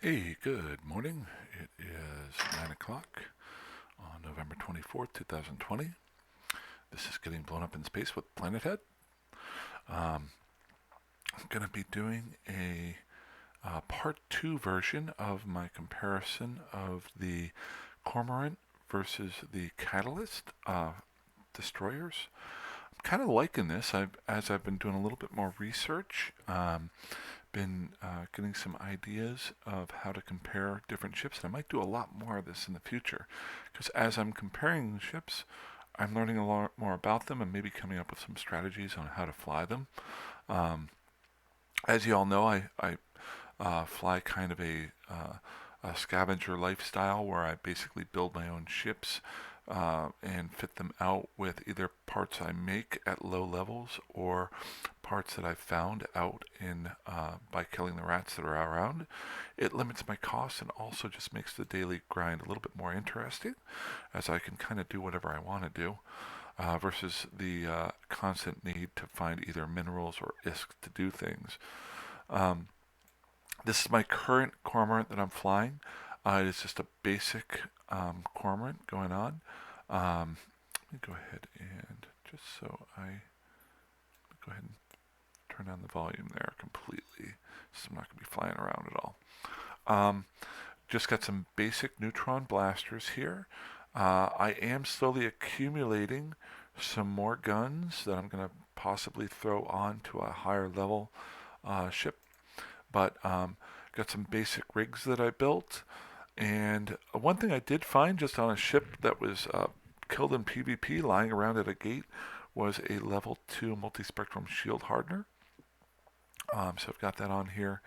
Hey, good morning. It is 9 o'clock on November 24th, 2020. This is Getting Blown Up in Space with Planet Head. Um, I'm going to be doing a part two version of my comparison of the Cormorant versus the Catalyst destroyers. I'm kind of liking this. As I've been doing a little bit more research, been getting some ideas of how to compare different ships, and I might do a lot more of this in the future, because as I'm comparing the ships, I'm learning a lot more about them and maybe coming up with some strategies on how to fly them. Um, as you all know, I fly kind of a scavenger lifestyle where I basically build my own ships and fit them out with either parts I make at low levels or parts that I've found out in by killing the rats that are around. It limits my costs and also just makes the daily grind a little bit more interesting, as I can kind of do whatever I want to do. Versus the constant need to find either minerals or ISK to do things. Um, this is my current cormorant that I'm flying. It is just a basic cormorant going on. Let me go ahead and just so I go ahead and turn down the volume there completely, so I'm not going to be flying around at all. Um, just got some basic neutron blasters here. I am slowly accumulating some more guns that I'm going to possibly throw onto a higher level ship, but got some basic rigs that I built. And one thing I did find just on a ship that was killed in PvP lying around at a gate was a level 2 multi-spectrum shield hardener. So I've got that on here.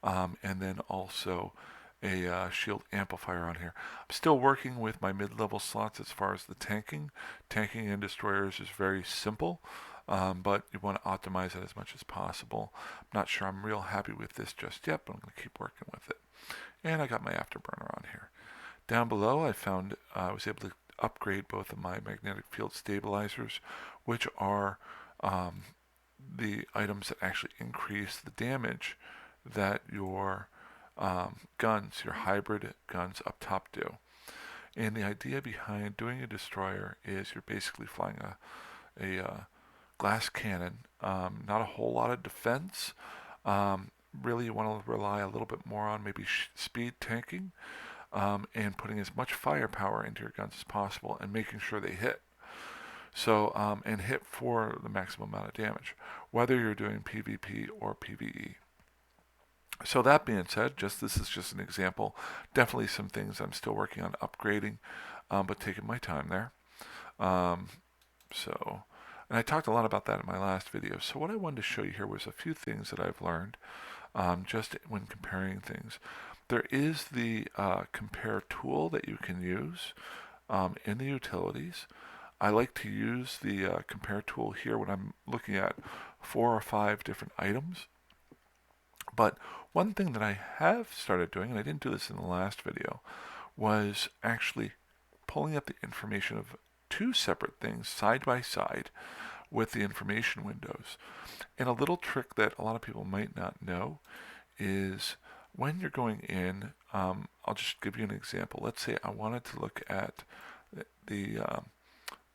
And then also a shield amplifier on here. I'm still working with my mid-level slots as far as the tanking. Tanking in destroyers is very simple, but you want to optimize it as much as possible. I'm not sure I'm real happy with this just yet, but I'm going to keep working with it. And I got my afterburner on here. Down below, I found I was able to upgrade both of my magnetic field stabilizers, which are um, the items that actually increase the damage that your guns, your hybrid guns up top do. And the idea behind doing a destroyer is you're basically flying a glass cannon, not a whole lot of defense. Really, you want to rely a little bit more on maybe speed tanking and putting as much firepower into your guns as possible and making sure they hit. So, and hit for the maximum amount of damage, whether you're doing PvP or PvE. So that being said, this is just an example. Definitely some things I'm still working on upgrading, but taking my time there. Um, so, and I talked a lot about that in my last video. So what I wanted to show you here was a few things that I've learned just when comparing things. There is the compare tool that you can use in the utilities. I like to use the compare tool here when I'm looking at 4 or 5 different items. But one thing that I have started doing, and I didn't do this in the last video, was actually pulling up the information of 2 separate things side by side with the information windows. And a little trick that a lot of people might not know is when you're going in, I'll just give you an example. Let's say I wanted to look at the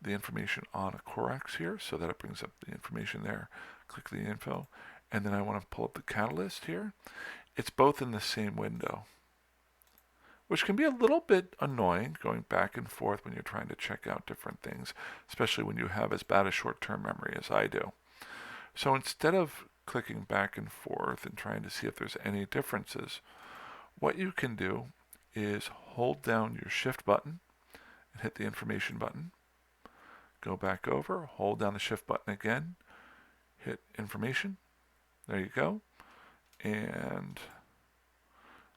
the information on a Corax here, so that it brings up the information there. Click the info, and then I want to pull up the catalyst here. It's both in the same window, which can be a little bit annoying going back and forth when you're trying to check out different things, especially when you have as bad a short-term memory as I do. So instead of clicking back and forth and trying to see if there's any differences, what you can do is hold down your shift button and hit the information button. Go back over, hold down the shift button again, hit information. There you go. And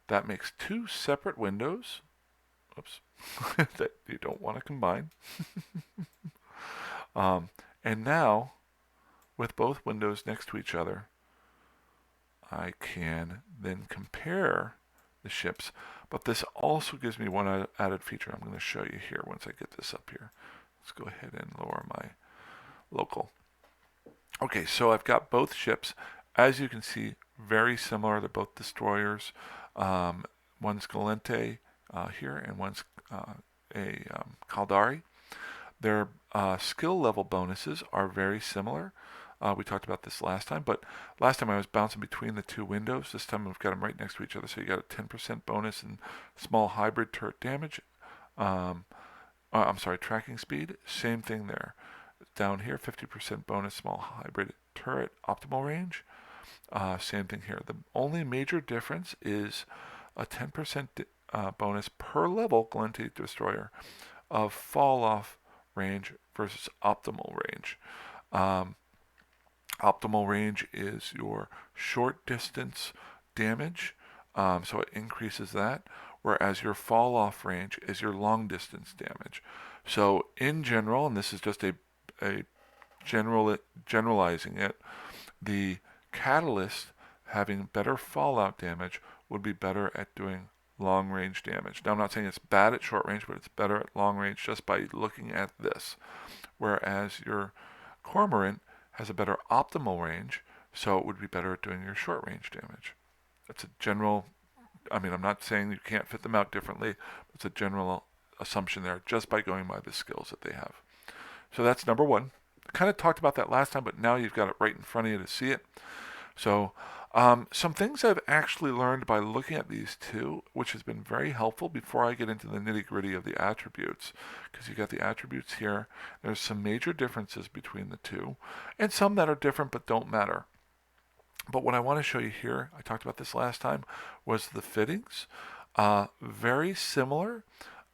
that makes 2 separate windows. Oops. That you don't want to combine. And now, with both windows next to each other, I can then compare the ships. But this also gives me one added feature I'm going to show you here once I get this up here. Let's go ahead and lower my local. Okay, so I've got both ships. As you can see, very similar. They're both destroyers. one's Galente here, and one's a Caldari. Their skill level bonuses are very similar. We talked about this last time, but last time I was bouncing between the two windows. This time we've got them right next to each other, so you got a 10% bonus in small hybrid turret damage. I'm sorry, tracking speed. Same thing there. Down here, 50% bonus small hybrid turret optimal range. Same thing here. The only major difference is a 10% bonus per level Galente Destroyer of fall off range versus optimal range. Optimal range is your short distance damage, so it increases that, whereas your fall off range is your long distance damage. So in general, and this is just a generalizing it, the Catalyst having better fallout damage would be better at doing long range damage. Now I'm not saying it's bad at short range, but it's better at long range just by looking at this. Whereas your Cormorant has a better optimal range, so it would be better at doing your short range damage. That's a general, I'm not saying you can't fit them out differently, but it's a general assumption there just by going by the skills that they have. So that's number one. I kind of talked about that last time, but now you've got it right in front of you to see it. So some things I've actually learned by looking at these two, which has been very helpful before I get into the nitty-gritty of the attributes, because you got the attributes here. There's some major differences between the two, and some that are different but don't matter. But what I want to show you here, I talked about this last time, was the fittings. Very similar,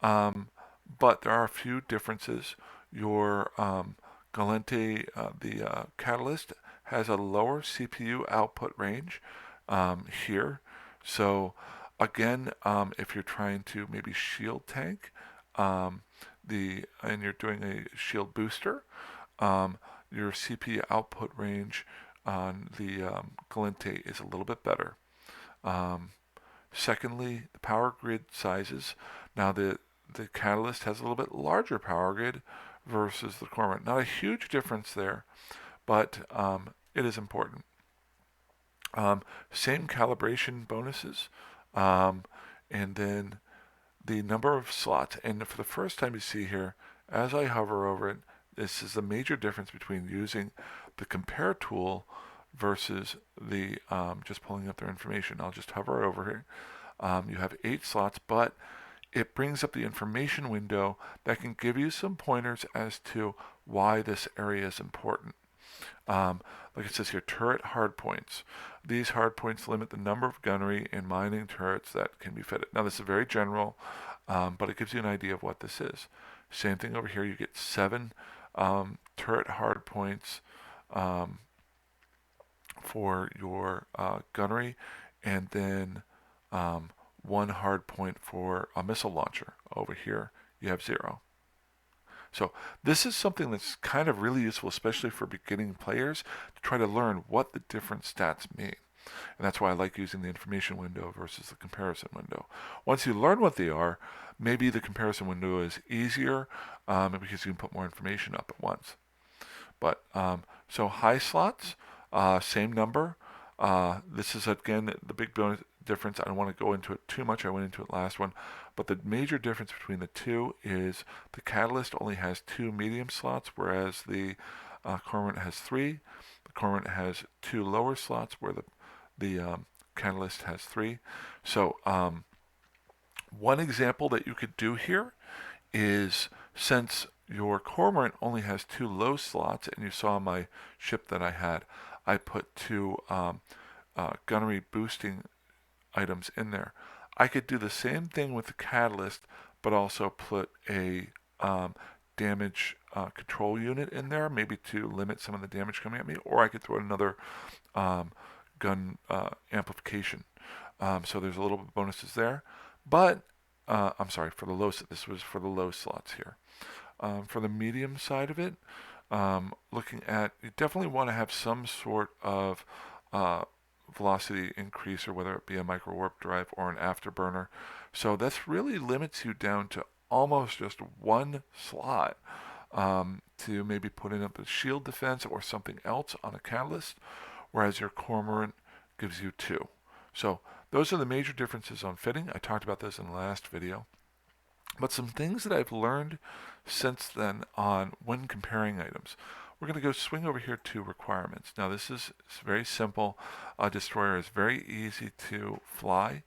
but there are a few differences. Your Galente, the Catalyst, has a lower CPU output range here. So again, if you're trying to maybe shield tank and you're doing a shield booster, your CPU output range on the Galente is a little bit better. Secondly, the power grid sizes. Now the Catalyst has a little bit larger power grid versus the Cormorant. Not a huge difference there, but it is important. Same calibration bonuses, and then the number of slots. And for the first time you see here, as I hover over it, this is the major difference between using the compare tool versus the just pulling up their information. I'll just hover over here. You have 8 slots, but it brings up the information window that can give you some pointers as to why this area is important. Like it says here, turret hardpoints. These hardpoints limit the number of gunnery and mining turrets that can be fitted. Now this is very general, but it gives you an idea of what this is. Same thing over here, you get 7 turret hardpoints for your gunnery, and then 1 hard point for a missile launcher. Over here you have 0. So this is something that's kind of really useful, especially for beginning players, to try to learn what the different stats mean. And that's why I like using the information window versus the comparison window. Once you learn what they are, maybe the comparison window is easier because you can put more information up at once. But so high slots, same number. This is again the big bonus difference. I don't want to go into it too much. I went into it last one. But the major difference between the two is the Catalyst only has 2 medium slots, whereas the Cormorant has 3. The Cormorant has 2 lower slots, where the Catalyst has 3. So one example that you could do here is, since your Cormorant only has 2 low slots, and you saw my ship that I had, I put 2 gunnery boosting items in there. I could do the same thing with the Catalyst, but also put a damage control unit in there, maybe to limit some of the damage coming at me, or I could throw another gun amplification. So there's a little bit of bonuses there. But I'm sorry, for the low, this was for the low slots here. For the medium side of it, looking at, you definitely want to have some sort of velocity increase, or whether it be a micro warp drive or an afterburner. So this really limits you down to almost just 1 slot to maybe put in a shield defense or something else on a Catalyst, whereas your Cormorant gives you 2. So those are the major differences on fitting. I talked about this in the last video. But some things that I've learned since then on when comparing items. We're going to go swing over here to requirements. Now this is very simple. A destroyer is very easy to fly.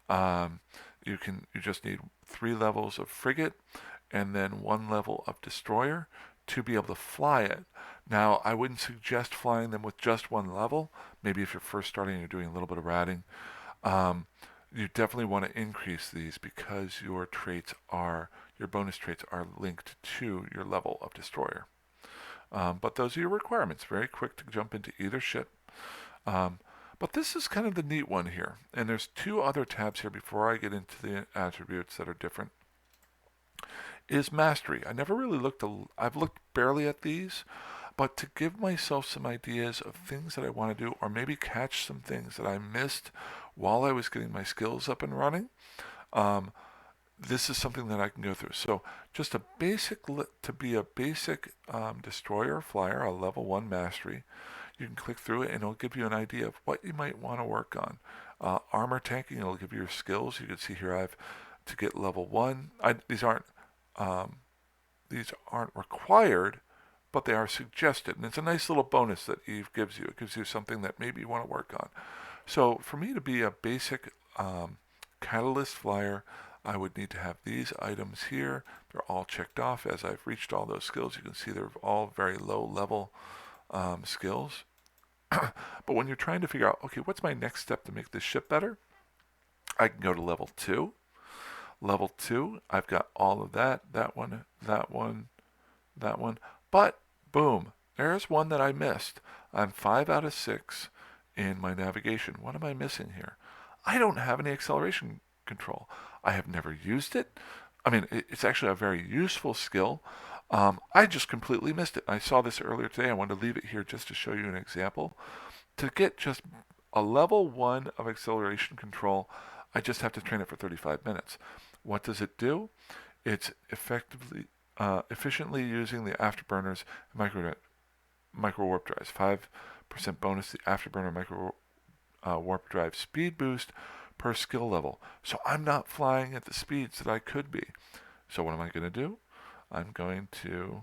Um, you just need 3 levels of frigate and then 1 level of destroyer to be able to fly it. Now I wouldn't suggest flying them with just 1 level. Maybe if you're first starting and you're doing a little bit of ratting. You definitely want to increase these because your bonus traits are linked to your level of destroyer. But those are your requirements. Very quick to jump into either ship. But this is kind of the neat one here. And there's 2 other tabs here before I get into the attributes that are different. Is mastery. I never really I've looked barely at these, but to give myself some ideas of things that I want to do, or maybe catch some things that I missed while I was getting my skills up and running, this is something that I can go through. So just to be a basic destroyer flyer, a level 1 mastery, you can click through it and it'll give you an idea of what you might want to work on. Armor tanking, it'll give you your skills. You can see here I've to get level 1. These aren't required, but they are suggested, and it's a nice little bonus that Eve gives you. It gives you something that maybe you want to work on. So for me to be a basic catalyst flyer, I would need to have these items here. They're all checked off. As I've reached all those skills, you can see they're all very low level skills. But when you're trying to figure out, okay, what's my next step to make this ship better? I can go to level 2. Level 2, I've got all of that one, that one, that one. But, boom, there's one that I missed. I'm 5 out of 6 in my navigation. What am I missing here? I don't have any acceleration control. I have never used it. I mean, it's actually a very useful skill. I just completely missed it. I saw this earlier today. I wanted to leave it here just to show you an example. To get just a level 1 of acceleration control, I just have to train it for 35 minutes. What does it do? It's efficiently using the afterburners micro warp drives. 5% bonus the afterburner micro warp drive speed boost per skill level. So I'm not flying at the speeds that I could be. So what am I going to do? I'm going to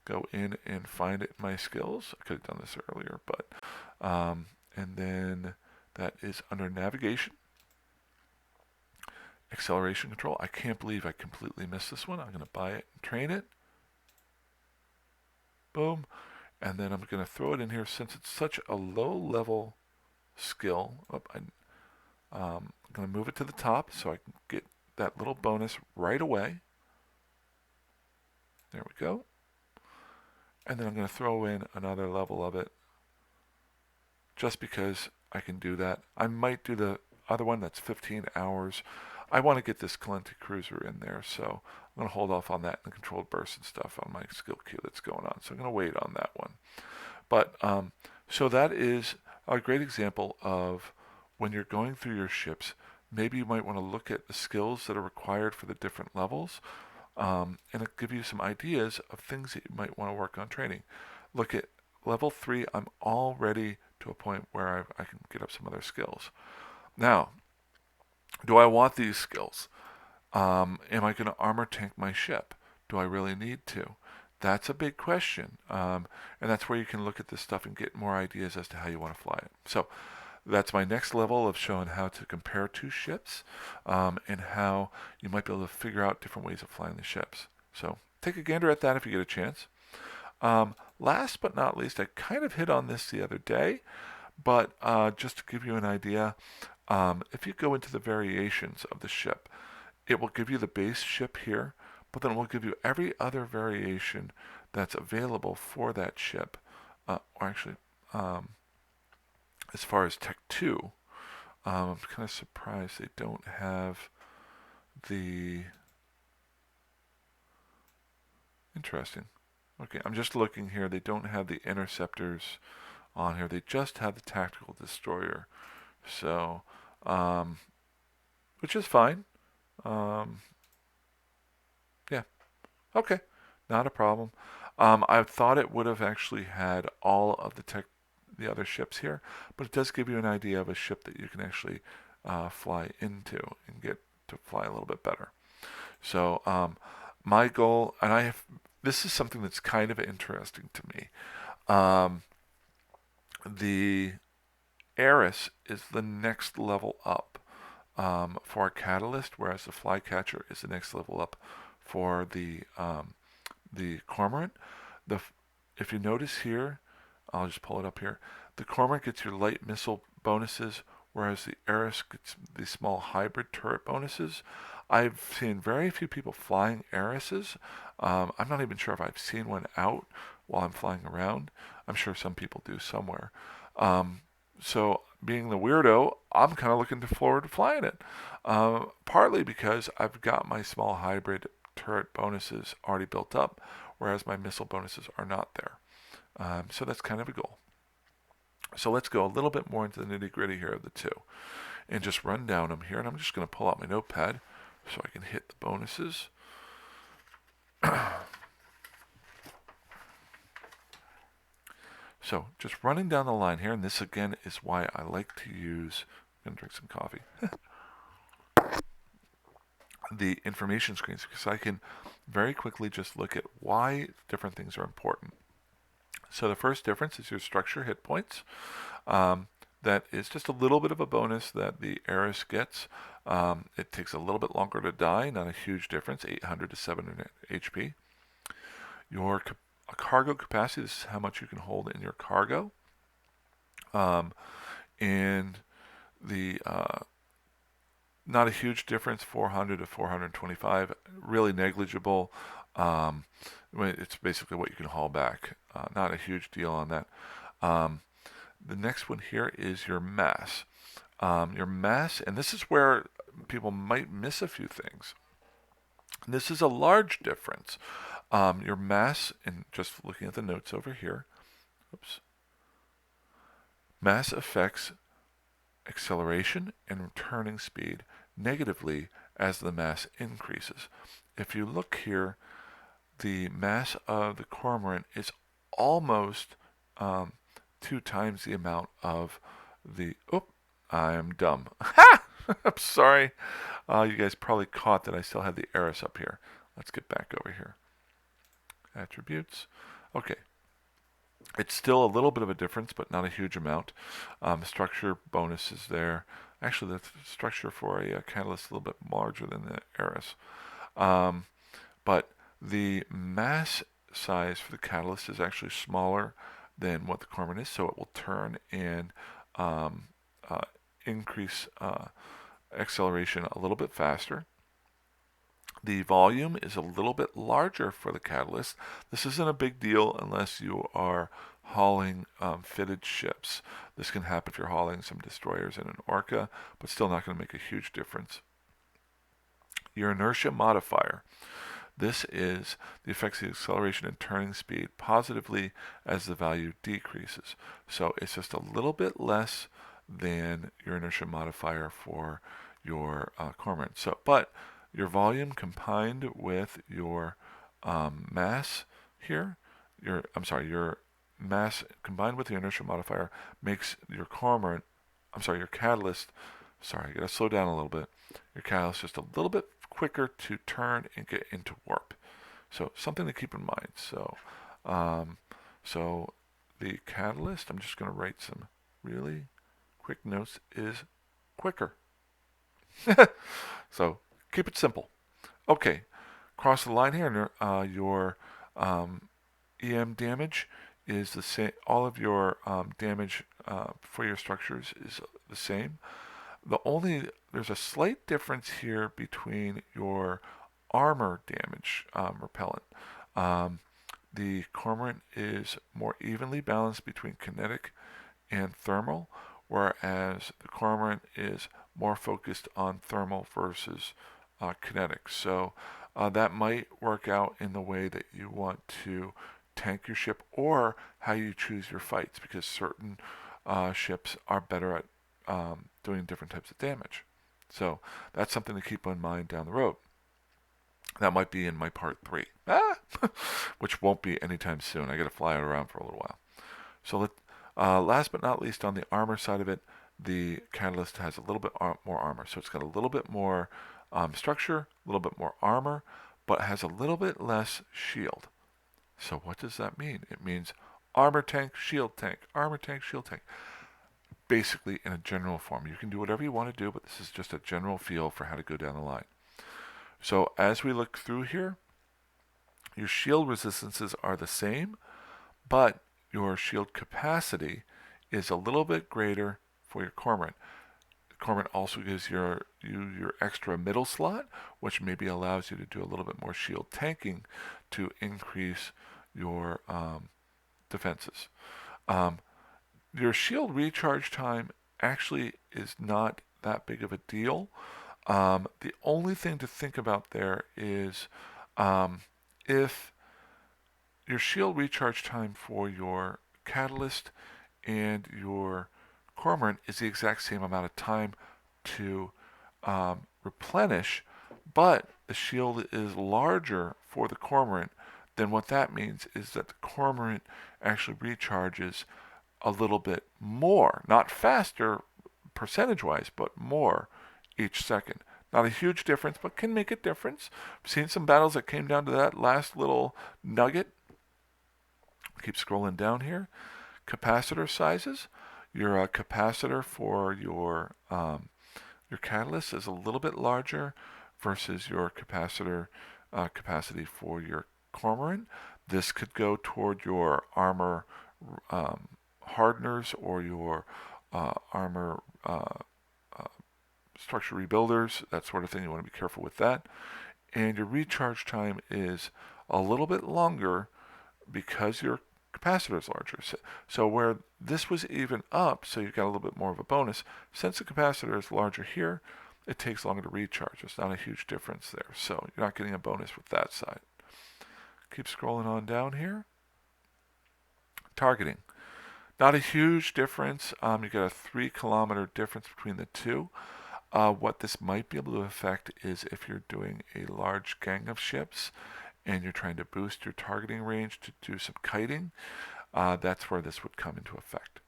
go in and find it in my skills. I could have done this earlier, but and then that is under navigation. Acceleration control. I can't believe I completely missed this one. I'm going to buy it and train it. Boom. And then I'm going to throw it in here since it's such a low level skill. I'm going to move it to the top so I can get that little bonus right away. There we go. And then I'm going to throw in another level of it just because I can do that. I might do the other one that's 15 hours. I want to get this Calenti Cruiser in there, so I'm going to hold off on that and the controlled burst and stuff on my skill queue that's going on. So I'm going to wait on that one. But so that is a great example of when you're going through your ships, maybe you might want to look at the skills that are required for the different levels, and it'll give you some ideas of things that you might want to work on training. Look at level 3. I'm already to a point where I can get up some other skills. Now, do I want these skills? Am I going to armor tank my ship? Do I really need to? That's a big question. And that's where you can look at this stuff and get more ideas as to how you want to fly it. So that's my next level of showing how to compare 2 ships and how you might be able to figure out different ways of flying the ships. So take a gander at that if you get a chance. Last but not least, I kind of hit on this the other day, but just to give you an idea, if you go into the variations of the ship, it will give you the base ship here, but then it will give you every other variation that's available for that ship. Or actually, as far as Tech 2, I'm kind of surprised they don't have the... Interesting. Okay, I'm just looking here. They don't have the interceptors on here. They just have the tactical destroyer. So, which is fine. Yeah. Okay. Not a problem. I thought it would have actually had all of the the other ships here, but it does give you an idea of a ship that you can actually fly into and get to fly a little bit better. So my goal, and this is something that's kind of interesting to me. The Eris is the next level up for a catalyst, whereas the Flycatcher is the next level up for the Cormorant. If you notice here, I'll just pull it up here. The Cormorant gets your light missile bonuses, whereas the Eris gets the small hybrid turret bonuses. I've seen very few people flying Erises. I'm not even sure if I've seen one out while I'm flying around. I'm sure some people do somewhere. So being the weirdo, I'm kind of looking forward to flying it. Partly because I've got my small hybrid turret bonuses already built up, whereas my missile bonuses are not there. So that's kind of a goal. So let's go a little bit more into the nitty gritty here of the two and just run down them here. And I'm just going to pull out my notepad so I can hit the bonuses. So just running down the line here, and this again is why I like to use, I'm going to drink some coffee, the information screens, because I can very quickly just look at why different things are important. So the first difference is your structure hit points. That is just a little bit of a bonus that the Eris gets. It takes a little bit longer to die, not a huge difference, 800 to 700 HP. Your cargo capacity, this is how much you can hold in your cargo. And the not a huge difference, 400 to 425, really negligible. It's basically what you can haul back. Not a huge deal on that. The next one here is your mass. Your mass, and this is where people might miss a few things. This is a large difference. Your mass, and just looking at the notes over here, mass affects acceleration and returning speed negatively as the mass increases. If you look here, the mass of the Cormorant is almost 2 times the amount of the... I am dumb. I'm sorry. You guys probably caught that I still have the Eris up here. Let's get back over here. Attributes. Okay. It's still a little bit of a difference, but not a huge amount. Structure bonus is there. Actually, the structure for a catalyst is a little bit larger than the Eris. But the mass size for the catalyst is actually smaller than what the Cormorant is, so it will turn and increase acceleration a little bit faster. The volume is a little bit larger for the catalyst. This isn't a big deal unless you are hauling fitted ships. This can happen if you're hauling some destroyers and an Orca, but still not going to make a huge difference. Your inertia modifier. This is the effects of the acceleration and turning speed positively as the value decreases. So it's just a little bit less than your inertia modifier for your Cormorant. But your volume combined with your mass here, your mass combined with the inertia modifier makes your your catalyst, I gotta slow down a little bit, your catalyst just a little bit quicker to turn and get into warp. So something to keep in mind. So the catalyst, I'm just going to write some really quick notes, is quicker. So keep it simple. Okay, cross the line here, and your EM damage is the same. All of your damage for your structures is the same. There's a slight difference here between your armor damage repellent. The Cormorant is more evenly balanced between kinetic and thermal, whereas the Cormorant is more focused on thermal versus kinetic. So that might work out in the way that you want to tank your ship or how you choose your fights, because certain ships are better at doing different types of damage. So that's something to keep in mind down the road. That might be in my part 3, which won't be anytime soon. I got to fly it around for a little while. So Last but not least, on the armor side of it, the Catalyst has a little bit more armor. So it's got a little bit more structure, a little bit more armor, but has a little bit less shield. So what does that mean? It means armor tank, shield tank, armor tank, shield tank. Basically in a general form. You can do whatever you want to do, but this is just a general feel for how to go down the line. So as we look through here, your shield resistances are the same, but your shield capacity is a little bit greater for your Cormorant. Cormorant also gives you your extra middle slot, which maybe allows you to do a little bit more shield tanking to increase your defenses. Your shield recharge time actually is not that big of a deal. The only thing to think about there is if your shield recharge time for your Catalyst and your Cormorant is the exact same amount of time to replenish, but the shield is larger for the Cormorant, then what that means is that the Cormorant actually recharges a little bit more, not faster percentage-wise, but more each second. Not a huge difference, but can make a difference. I've seen some battles that came down to that last little nugget. Keep scrolling down here. Capacitor sizes. Your capacitor for your Catalyst is a little bit larger versus your capacitor capacity for your Cormorant. This could go toward your armor hardeners or your armor structure rebuilders, that sort of thing. You want to be careful with that. And your recharge time is a little bit longer because your capacitor is larger. So where this was even up, so you got a little bit more of a bonus, since the capacitor is larger here, it takes longer to recharge. It's not a huge difference there. So you're not getting a bonus with that side. Keep scrolling on down here. Targeting. Not a huge difference. You get a 3-kilometer difference between the two. What this might be able to affect is if you're doing a large gang of ships and you're trying to boost your targeting range to do some kiting, that's where this would come into effect.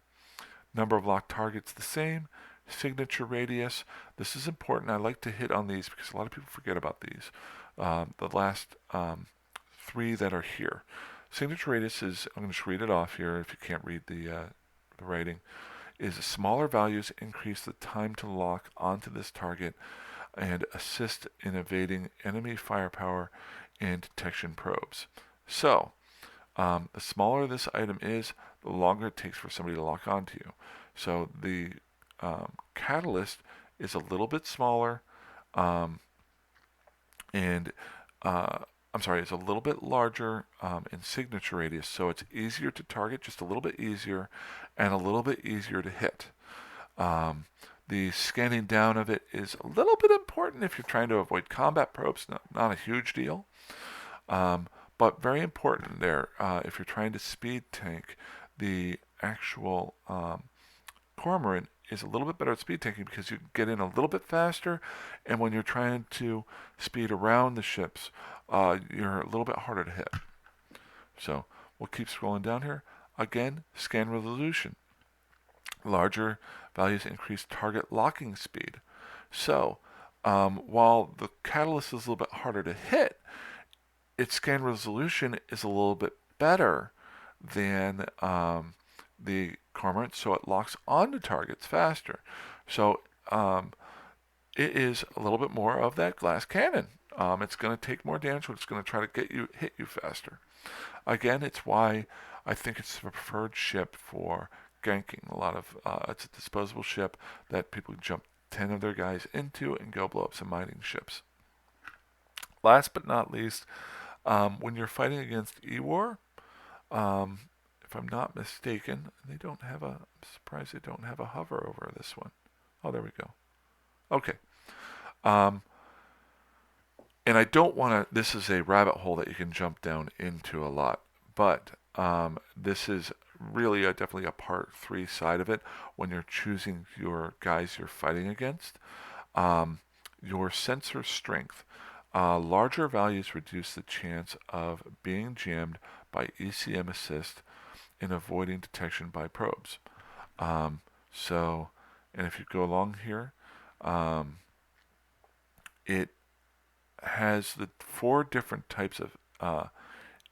Number of locked targets the same. Signature radius. This is important. I like to hit on these because a lot of people forget about these. The last 3 that are here. Signature radius is, I'm going to just read it off here if you can't read the writing, is smaller values increase the time to lock onto this target and assist in evading enemy firepower and detection probes. So, the smaller this item is, the longer it takes for somebody to lock onto you. So the Catalyst is a little bit smaller, it's a little bit larger in signature radius, so it's easier to target, just a little bit easier, and a little bit easier to hit. The scanning down of it is a little bit important if you're trying to avoid combat probes, not a huge deal, but very important there. If you're trying to speed tank, the actual Cormorant is a little bit better at speed tanking because you get in a little bit faster, and when you're trying to speed around the ships, you're a little bit harder to hit. So we'll keep scrolling down here. Again, scan resolution. Larger values increase target locking speed. So while the Catalyst is a little bit harder to hit, its scan resolution is a little bit better than the Cormorant, so it locks onto targets faster. So it is a little bit more of that glass cannon. It's going to take more damage, but it's going to try to hit you faster. Again, it's why I think it's the preferred ship for ganking. It's a disposable ship that people can jump 10 of their guys into and go blow up some mining ships. Last but not least, when you're fighting against E-War, if I'm not mistaken, I'm surprised they don't have a hover over this one. Oh, there we go. Okay. And I don't want to, this is a rabbit hole that you can jump down into a lot, but this is really definitely a part 3 side of it when you're choosing your guys you're fighting against. Your sensor strength. Larger values reduce the chance of being jammed by ECM assist in avoiding detection by probes. Um, so, and if you go along here, it has the 4 different types of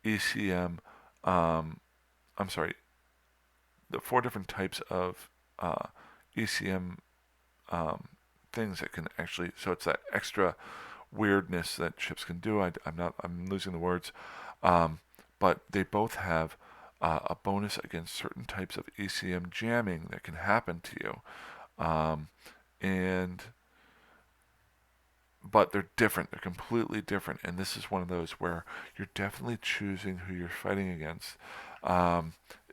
ECM. I'm sorry, the 4 different types of ECM things that can actually. So it's that extra weirdness that chips can do. I'm losing the words, but they both have a bonus against certain types of ECM jamming that can happen to you, and but they're different. They're completely different, and this is one of those where you're definitely choosing who you're fighting against,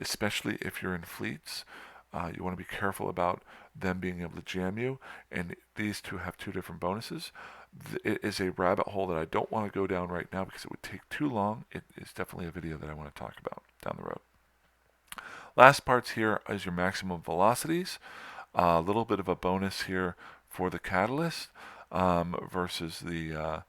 especially if you're in fleets. You want to be careful about them being able to jam you, and these two have 2 different bonuses. It is a rabbit hole that I don't want to go down right now because it would take too long. It is definitely a video that I want to talk about down the road. Last parts here is your maximum velocities. A little bit of a bonus here for the catalyst versus the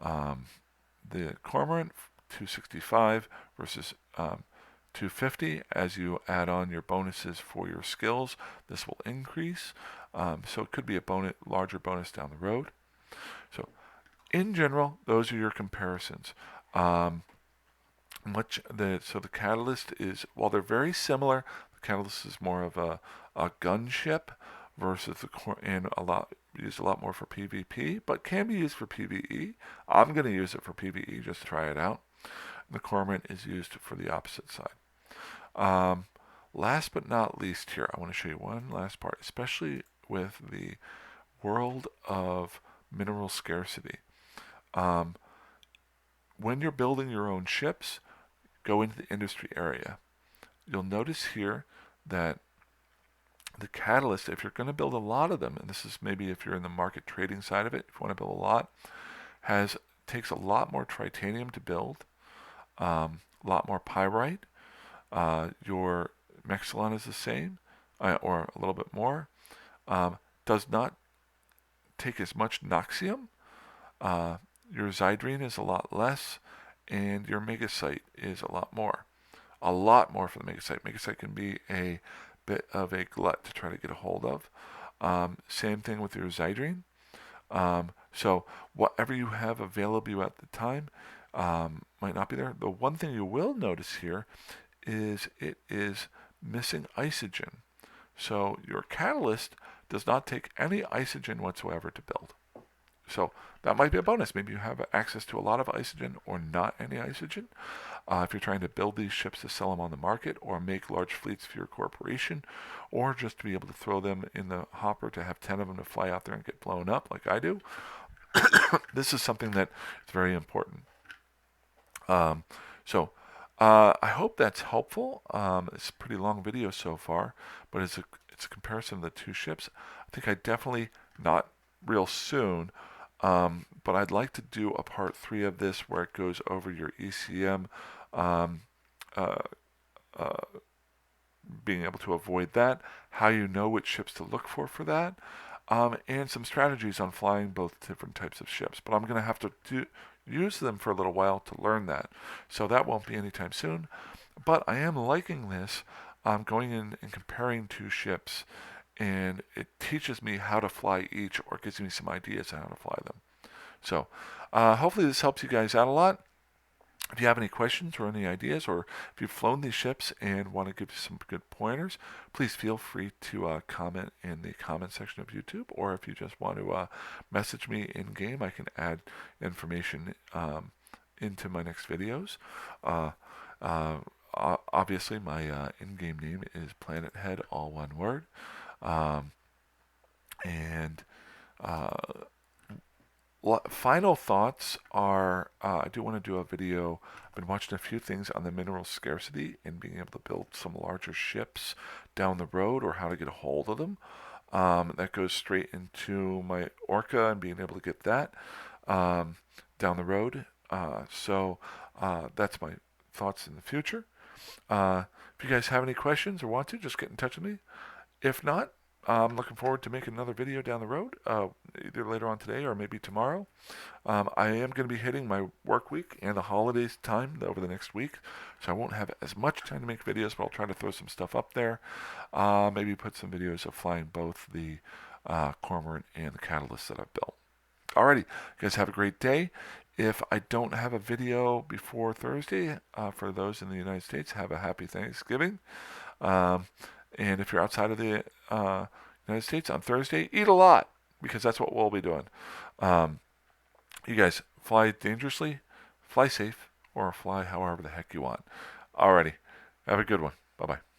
Cormorant 265 versus 250. As you add on your bonuses for your skills, this will increase. So it could be a larger bonus down the road. So in general, those are your comparisons. So the catalyst is, while they're very similar, the catalyst is more of a gunship versus and used a lot more for PvP, but can be used for PvE. I'm going to use it for PvE just to try it out. The Cormorant is used for the opposite side. Last but not least here, I want to show you one last part, especially with the world of mineral scarcity. When you're building your own ships, go into the industry area. You'll notice here that the catalyst, if you're going to build a lot of them, and this is maybe if you're in the market trading side of it, if you want to build a lot, takes a lot more titanium to build, a lot more pyrite. Your Mexilon is the same, or a little bit more. Does not take as much Noxium. Your Zydrine is a lot less, and your Megasite is a lot more. A lot more for the Megasite. Megasite can be a bit of a glut to try to get a hold of. Same thing with your Zydrine. So whatever you have available at the time might not be there. The one thing you will notice here is it is missing isogen. So your catalyst does not take any isogen whatsoever to build. So that might be a bonus. Maybe you have access to a lot of isogen or not any isogen. If you're trying to build these ships to sell them on the market or make large fleets for your corporation, or just to be able to throw them in the hopper to have 10 of them to fly out there and get blown up like I do, this is something that is very important. I hope that's helpful. It's a pretty long video so far, but it's a comparison of the 2 ships. I think I definitely, not real soon, but I'd like to do a part 3 of this where it goes over your ECM, being able to avoid that, how you know which ships to look for that, and some strategies on flying both different types of ships. But I'm going to have to use them for a little while to learn that. So that won't be anytime soon. But I am liking this. I'm going in and comparing 2 ships, and it teaches me how to fly each, or gives me some ideas on how to fly them. So hopefully this helps you guys out a lot. If you have any questions or any ideas, or if you've flown these ships and want to give some good pointers, please feel free to comment in the comment section of YouTube, or if you just want to message me in game, I can add information into my next videos. Obviously, my in-game name is Planet Head, all one word. Final thoughts are, I do want to do a video. I've been watching a few things on the mineral scarcity and being able to build some larger ships down the road, or how to get a hold of them. That goes straight into my Orca and being able to get that down the road. That's my thoughts in the future. If you guys have any questions or want to, just get in touch with me. If not, I'm looking forward to making another video down the road, either later on today or maybe tomorrow. I am going to be hitting my work week and the holidays time over the next week, so I won't have as much time to make videos, but I'll try to throw some stuff up there. Maybe put some videos of flying both the Cormorant and the Catalyst that I've built. Alrighty, you guys have a great day. If I don't have a video before Thursday, for those in the United States, have a happy Thanksgiving. Um, and if you're outside of the United States on Thursday, eat a lot because that's what we'll be doing. Um, you guys fly dangerously, fly safe, or fly however the heck you want. Alrighty, have a good one. Bye bye.